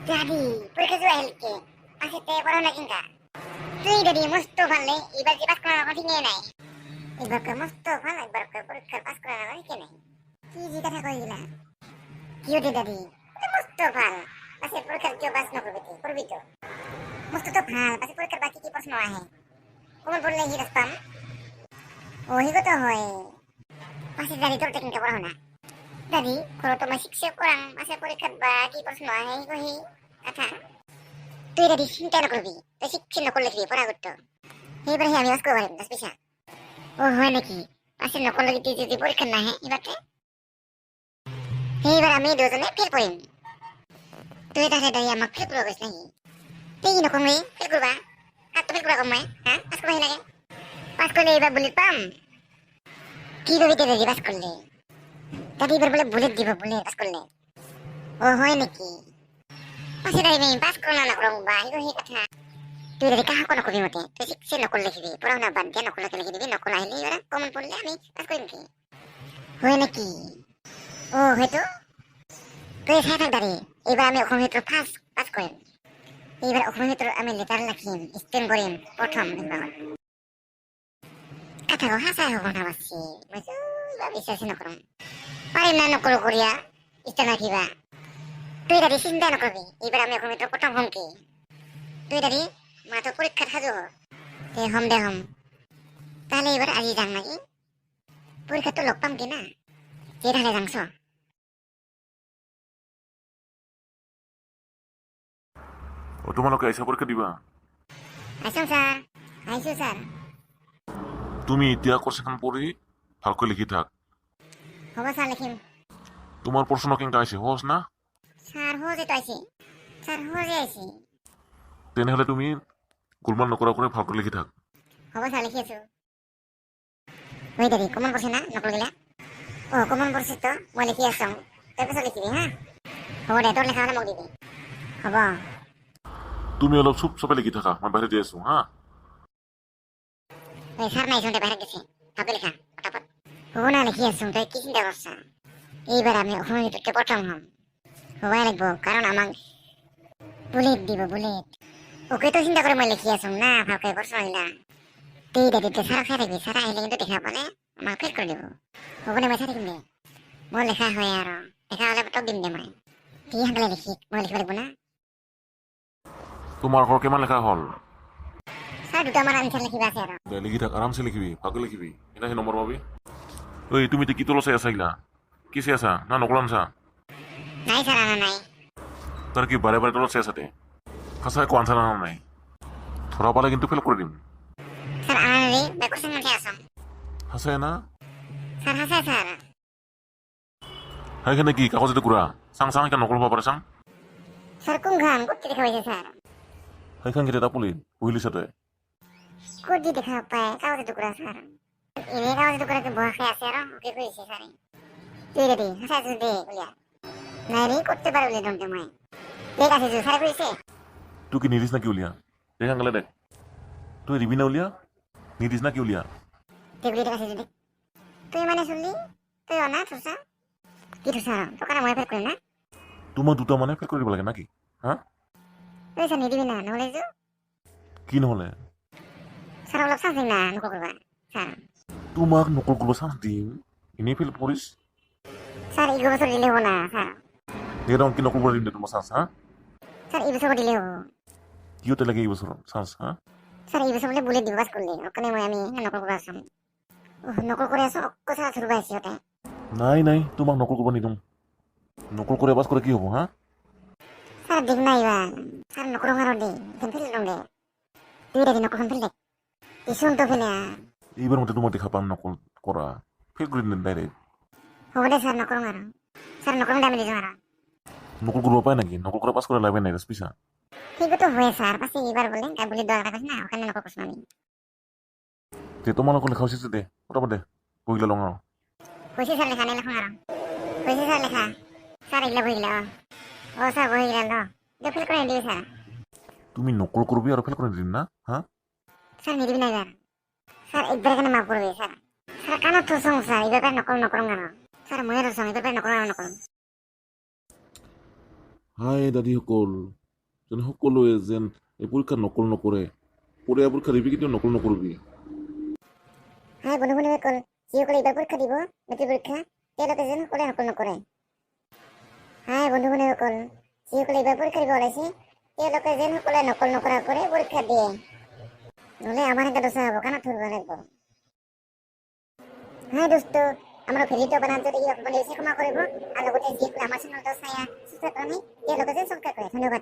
Jadi, perkesu helke. Asite pernah kinka. Tuh dari musto valle, ibar di pas kurang apa tinggi nai. Ibar ke musto valle, ibar ke perker pas kurang apa tinggi nai. Kiji kata kau gila. Kyo de dari. Musto valle. Pasti perker kyo pas no berbiti, berbito. Musto to valle, pasti perker baki ki pos no ahe. Kumul boleh hiras pam. Oh higo to hoy. Pasti dari tur tekin ke pernah. Dari, kalau to masih siap orang, masa perker baki pos no ahe higo hi. Kata. তুই এটা চিন্তা নকরবি তুই শিক্ষিত নকল লিখবি পড়া করতো এইবারে আমি আজকে পারিম 10 পয়সা ও হয় নাকি পাশে নকল লিখতে যদি পরীক্ষা না হয় এইবার আমি দুজনে ফেল পড়িম তুই তাহলে দাঁড়িয়ে আমাকে ফেল করবো নাকি তুই নকম রে ফেল করবা আর তো ফেল করা কম হ্যাঁ পাস করবা লাগে পাস করলে এবার বুলেট পাম কি রবিতে দাদি পাস করলে দাদি এবার বলে বুলেট দিব বুলেট পাস করলে ও হয় নাকি Masih dari main pas kurang anak kurang bah itu hik kata tu dari kah aku nak kopi mati tu sih nak kulit lagi pura nak bantu nak kulit lagi nak kulit lagi orang komen pun le ami pas kopi mati hoi naki oh itu tu saya tak dari ibar ami aku itu pas kopi ibar aku itu ami letar lagi istem korim prothom ibar kata kau hasa aku nak masih macam ibar bisa sih nak kurang paling nak kulit Korea istem lagi bah তুই দাদি চিন্তা নকরবি এবার আমি এখন তো প্রথম হমকি তুই দাদি মা তো পরীক্ষা সাজু তে হম দে হম তাহলে এবার আজি যাং নাকি পরীক্ষা তো লগ পাম কি না যে তাহলে যাংছ তোমালোকে আইসা পরীক্ষা দিবা আইসং স্যার আইসো স্যার তুমি এতিয়া কোশ্চেন পড়ি ভালকৈ লিখি থাক হ'ব স্যার লিখিম তোমার প্রশ্ন কেঙ্কা আইছে সহজ না স্যার হজে তো আইছি স্যার হজে আইছি তেনেহলে তুমি গোলমাল নকৰা কৰি ভালকৈ লিখি থাক হ'ব স্যার লিখি আছো ওই দাদি কমন পড়ছে না নকল গিলা ও কমন পড়ছে তো মই লিখি আছো তোর কাছে লিখিবি হ্যাঁ হ'ব দে তোর লেখা হলে মোক দিবি হ'ব তুমি অলপ চুপচাপে লিখি থাকা মই বাহিৰত আছো হা ওই স্যার নাই শুনতে বাইরে গেছে ভাবে লেখা ফটাফট হ'ব না লিখি আছো তুই কি চিন্তা করছ এইবার আমি অসময়তে প্রথম হম হবাই লাগবো কারণ আমাক বুলেট দিব বুলেট ওকে তো চিন্তা করে মই লিখি আছো না ভালকে প্রশ্ন আহিলা তুই দাদিতে সারা খাই থাকবি সারা আহিলে কিন্তু দেখা পালে আমাক ফেল করে দিব হ'ব দে মই চাই থাকিম দে মোৰ লেখা হয় আৰু লেখা হলে তোক দিম দে মই তুই সোনকালে লিখি মই লিখিব লাগিব না তোমাৰ ঘৰ কিমান লেখা হল স্যাৰ দুটামান আনসাৰ লিখিবা আছে আৰু দে লিখি থাক আৰামছে লিখিবি ভালকৈ লিখিবি এটা সেই নম্বৰ পাবি ঐ তুমি এতিয়া কি তলত চাই আছা এইগিলা কি চাই আছা না নকল আনছা নাই স্যার আনা নাই তাৰ কি বাৰে বাৰে তলত চাই আছা তে সঁচা একো আনছা আনা নাই ধৰা পালে কিন্তু ফেল কৰি দিম স্যাৰ আনা ৰে বেকসন মতে আসাম সঁচাই না স্যাৰ হাসা স্যাৰ সেইখানে কি কাগজতে ঘূৰা চাং চাং এতিয়া নকল হ'ব পাৰে চাং স্যার কোন গান করতে দেখা হয়েছে স্যার সেইখন কেতিয়া তাপুলি বহিলিছা তই ক'ত দি দেখা পায় কাগজে টুকুৰা স্যাৰ এনে কাগজে টুকুৰাকে বহা খাই আছে আৰু ওকে কৈছে স্যারে তুই রেডি হাসা তুই দে উলিয়া নাই রে করতে পারে উলিয়া দমতে মই দেখ আছে যে স্যার কইছে তুই কি নিদিছ না কি উলিয়া দেখ আংগালে দেখ তুই দিবি না উলিয়া নিদিছ না কি উলিয়া দেখলি দেখ আছে দেখ তুই মানে শুনলি তুই অনা থুসা কি থুসা দোকানে মই ফের করি না তোমাক দুটা মানে ফেল কৰি দিব লাগে নাকি হা তুই স্যার নিদিবি না নহলে যে কি নহলে স্যার অলপ চান্স দিম না নকল করবা স্যার তোমাক নকল কৰিব চান্স দিম এনেই ফেল কৰিছ স্যার এই বছর দিলে হবো না স্যার এরকম কি নকল করে দিম দে তোমার চান্স হা স্যার এই বছর দিলে হবো কি হতে লাগে এই বছর চান্স হা স্যার এই বছর বলে বুলে দিব বাস করলে ওখানে মই আমি নকল করে আসম নকল করে আসো কথা শুরু হয়েছে ওটা নাই নাই তোমাক নকল কৰিব নিদিম নকল করে বাস করে কি হব হা স্যার দেখ না এবার স্যার নকল মারো দে ফেল দম দে তুই রেডি নকল ফেল দে ইসুন তো ফেলে এইবাৰ মতে তোমাক দেখা পাম নকল কৰা ফেল কৰি দিম ডাইৰেক্ট হ'ব দে স্যাৰ নকল মাৰো স্যাৰ নকল আমি দিছো মাৰো নকল কৰিব পায় নাকি নকল কৰা পাছ কৰা লাভে নাই পিছা ঠিক তো হয়ে স্যার পাশে এবার বলে তাই বলে দরকার আছে না ওখানে নকল করছ আমি তে তোমালোকৰ লেখা হৈছে দে পটাপট দে বহিলে লওঁ আৰু কইছে স্যার লেখা নাই লেখা মারো কইছে স্যার লেখা স্যার এগুলা বই গেলা ও স্যার বই গেলা লো যে ফেল করে দিবি স্যার তুমি নকল করবি আৰু ফেল কৰি দিম না হা স্যার নিদিবি না এবার স্যার একবার কেন মাফ করবে স্যার স্যার কানো তো সং স্যার এবার নকল নকল কেন স্যার মনের সং এবার নকল নকল হাই দাদীসকল, যেন সকলোৱে যেন এই পৰীক্ষাত নকল নকৰে। পৰীক্ষা পৰীক্ষা দিবি কিন্তু নকল নকৰিবি। হাই বন্ধু বান্ধৱীসকল, যিসকলে এইবাৰ পৰীক্ষা দিব মেট্ৰিক পৰীক্ষা তেওঁলোকে যেন সকলোৱে নকল নকৰে। হাই বন্ধু বান্ধৱীসকল, যিসকলে এইবাৰ পৰীক্ষা দিব ওলাইছে তেওঁলোকে যেন সকলোৱে নকল নকৰা কৰে পৰীক্ষা দিয়ে, নহ'লে আমাৰ এটা দোষা হ'ব, কাণত ধৰিব লাগিব। হাই দোস্ত, আমাৰ ভিডিঅ'টো বনাত যদি কিবা বেছি ক্ষমা কৰিব, আৰু লগতে যিসকলে আমাৰ চেনেলটো চাই সাবস্ক্ৰাইব কৰা নাই তেওঁলোকে যেন সাবস্ক্ৰাইব কৰে। ধন্যবাদ।